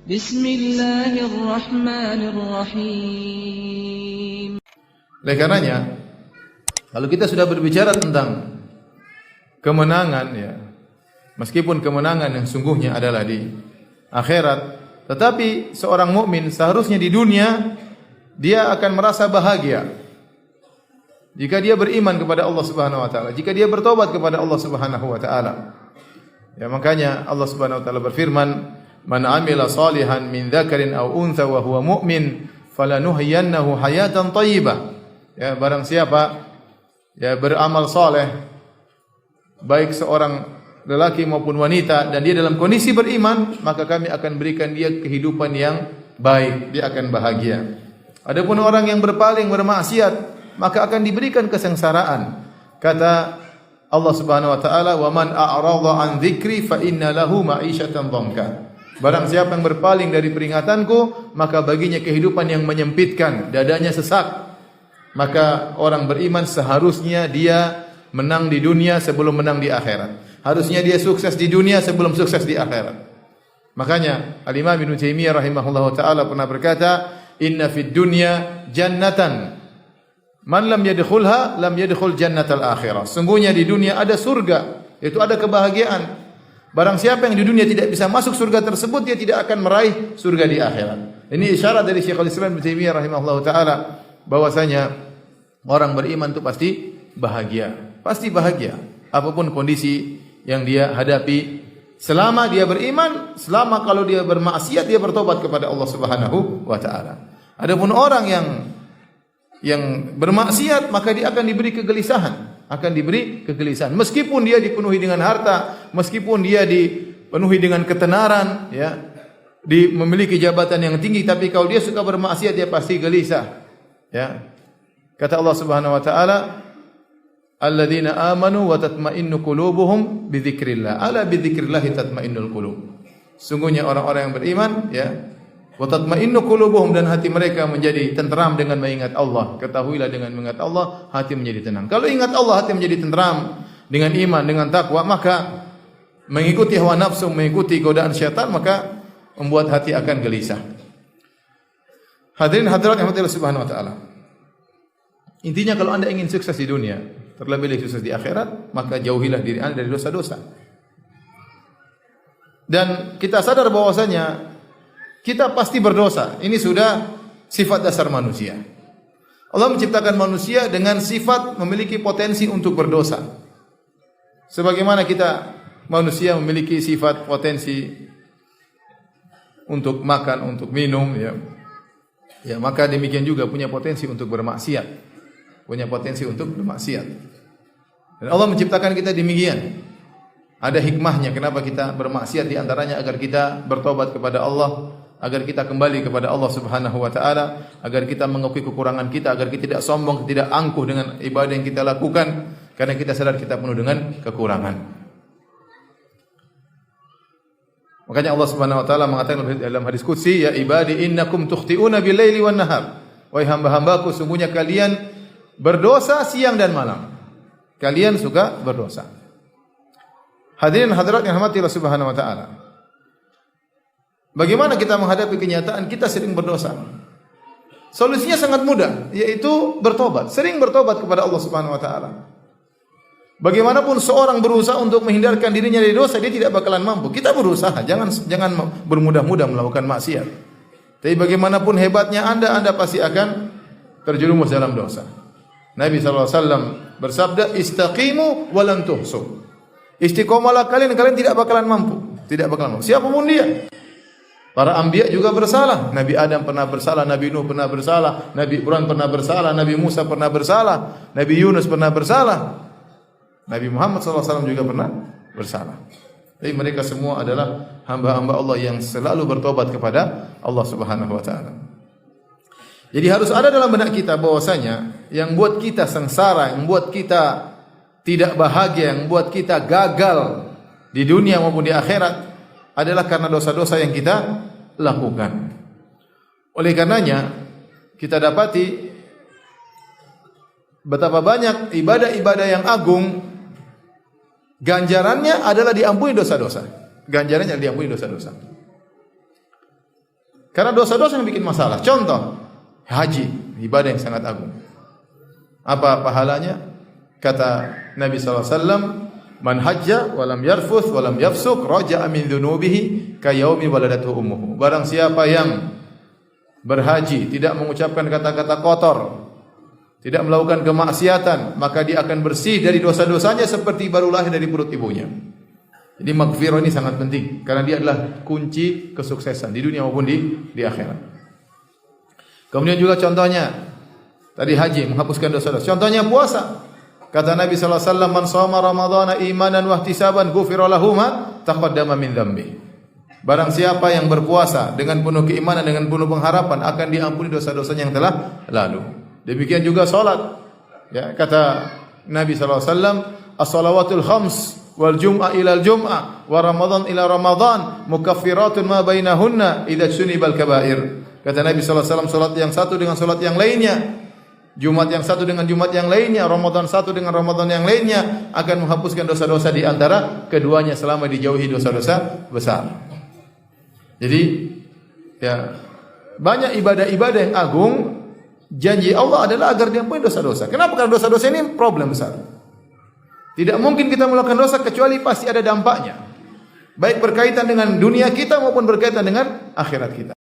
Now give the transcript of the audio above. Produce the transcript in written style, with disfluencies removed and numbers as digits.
Bismillahirrahmanirrahim. Oleh karenanya, kalau kita sudah berbicara tentang kemenangan, ya, meskipun kemenangan yang sungguhnya adalah di akhirat, tetapi seorang mukmin seharusnya di dunia dia akan merasa bahagia jika dia beriman kepada Allah Subhanahu wa taala, jika dia bertobat kepada Allah Subhanahu wa taala. Ya, makanya Allah Subhanahu wa taala berfirman, "Man 'amila shalihan min dzakarin aw untha wa huwa mu'min, falanuhyiyannahu hayatan thayyibah." Ya, barang siapa ya beramal saleh, baik seorang lelaki maupun wanita, dan dia dalam kondisi beriman, maka kami akan berikan dia kehidupan yang baik, dia akan bahagia. Adapun orang yang berpaling, bermaksiat, maka akan diberikan kesengsaraan. Kata Allah Subhanahu wa taala, "Wa man a'rada an dzikri fa inna lahu ma'isyatan dhanka." Barang siapa yang berpaling dari peringatanku, maka baginya kehidupan yang menyempitkan, dadanya sesak. Maka orang beriman seharusnya dia menang di dunia sebelum menang di akhirat. Harusnya dia sukses di dunia sebelum sukses di akhirat. Makanya Al-Imam Ibnu Taimiyah rahimahullahu taala pernah berkata, "Inna fid dunya jannatan man lam yadkhulha lam yadkhul jannatal akhirah." Sungguhnya di dunia ada surga, yaitu ada kebahagiaan. Barang siapa yang di dunia tidak bisa masuk surga tersebut, dia tidak akan meraih surga di akhirat. Ini isyarat dari Syekhul Islam Ibnu Taimiyah rahimahullahu taala bahwasanya orang beriman itu pasti bahagia, pasti bahagia apapun kondisi yang dia hadapi. Selama dia beriman, selama kalau dia bermaksiat, dia bertobat kepada Allah Subhanahu wa taala. Adapun orang yang bermaksiat, maka dia akan diberi kegelisahan, meskipun dia dipenuhi dengan harta, meskipun dia dipenuhi dengan ketenaran, ya, memiliki jabatan yang tinggi, tapi kalau dia suka bermaksiat, dia pasti gelisah, ya. Kata Allah Subhanahu wa taala, "Alladzina amanu wa tatma'innu qulubuhum bi dzikrillah." Ala bi dzikrillah tatma'innul qulub. Sungguhnya orang-orang yang beriman, ya, wa tatma'innu qulubuhum, dan hati mereka menjadi tenteram dengan mengingat Allah. Ketahuilah dengan mengingat Allah hati menjadi tenang. Kalau ingat Allah hati menjadi tenteram dengan iman, dengan takwa, maka mengikuti hawa nafsu, mengikuti godaan syaitan, maka membuat hati akan gelisah. Hadirin hadirat yang Allah Subhanahu wa taala. Intinya kalau Anda ingin sukses di dunia, terlebih lagi sukses di akhirat, maka jauhilah diri Anda dari dosa-dosa. Dan kita sadar bahwasanya kita pasti berdosa. Ini sudah sifat dasar manusia. Allah menciptakan manusia dengan sifat memiliki potensi untuk berdosa. Sebagaimana kita manusia memiliki sifat potensi untuk makan, untuk minum, ya. Ya, maka demikian juga punya potensi untuk bermaksiat. Dan Allah menciptakan kita demikian. Ada hikmahnya kenapa kita bermaksiat, di antaranya agar kita bertobat kepada Allah, agar kita kembali kepada Allah Subhanahu wa taala, agar kita mengakui kekurangan kita, agar kita tidak sombong, tidak angkuh dengan ibadah yang kita lakukan, karena kita sadar kita penuh dengan kekurangan. Makanya Allah Subhanahu wa taala mengatakan dalam hadis qudsi, "Ya ibadi innakum tukhti'una bil-laili wan-nahar." Wahai hamba-hambaku, sungguhnya kalian berdosa siang dan malam. Kalian suka berdosa. Hadirin hadirat yang dirahmati Allah Subhanahu wa taala. Bagaimana kita menghadapi kenyataan kita sering berdosa? Solusinya sangat mudah, yaitu bertobat. Sering bertobat kepada Allah Subhanahu wa taala. Bagaimanapun seorang berusaha untuk menghindarkan dirinya dari dosa, dia tidak bakalan mampu. Kita berusaha, jangan bermudah-mudah melakukan maksiat. Tapi bagaimanapun hebatnya Anda pasti akan terjerumus dalam dosa. Nabi SAW bersabda, "Istaqimu wa lan tuhsu." Istiqomalah kalian tidak bakalan mampu. Siapapun dia. Para anbiya juga bersalah. Nabi Adam pernah bersalah, Nabi Nuh pernah bersalah, Nabi Ibrahim pernah bersalah, Nabi Musa pernah bersalah, Nabi Yunus pernah bersalah. Nabi Muhammad SAW juga pernah bersalah. Tapi mereka semua adalah hamba-hamba Allah yang selalu bertobat kepada Allah Subhanahu wa taala. Jadi harus ada dalam benak kita bahwasanya yang buat kita sengsara, yang buat kita tidak bahagia, yang buat kita gagal di dunia maupun di akhirat adalah karena dosa-dosa yang kita lakukan. Oleh karenanya kita dapati betapa banyak ibadah-ibadah yang agung ganjarannya adalah diampuni dosa-dosa. Karena dosa-dosa yang bikin masalah. Contoh, haji, ibadah yang sangat agung. Apa pahalanya? Kata Nabi SAW, man hajja walam yarfuth walam yafsuk raja'a min dhunubihi kayaumi waladatuhu ummuhu. Barang siapa yang berhaji, tidak mengucapkan kata-kata kotor, tidak melakukan kemaksiatan, maka dia akan bersih dari dosa-dosanya seperti baru lahir dari perut ibunya. Jadi maghfirah ini sangat penting karena dia adalah kunci kesuksesan di dunia maupun di akhirat. Kemudian juga contohnya tadi haji menghapuskan dosa-dosa. Contohnya puasa. Kata Nabi sallallahu alaihi wasallam, "Man shoma ramadhana imanan wa ihtisaban ghufira lahu ma taqaddama min dzambi." Barang siapa yang berpuasa dengan penuh keimanan, dengan penuh pengharapan, akan diampuni dosa-dosanya yang telah lalu. Demikian juga salat. Ya, kata Nabi sallallahu alaihi wasallam, "As-shalawatul khams wal jum'ah ila al-jum'ah wa ramadan ila ramadan mukaffiratun ma bainahunna idza sunibal kaba'ir." Kata Nabi sallallahu alaihi wasallam, salat yang satu dengan salat yang lainnya, Jumat yang satu dengan Jumat yang lainnya, Ramadan satu dengan Ramadan yang lainnya akan menghapuskan dosa-dosa di antara keduanya selama dijauhi dosa-dosa besar. Jadi ya, banyak ibadah-ibadah yang agung, janji Allah adalah agar diampuni dosa-dosa. Kenapa? Karena dosa-dosa ini problem besar. Tidak mungkin kita melakukan dosa kecuali pasti ada dampaknya. Baik berkaitan dengan dunia kita maupun berkaitan dengan akhirat kita.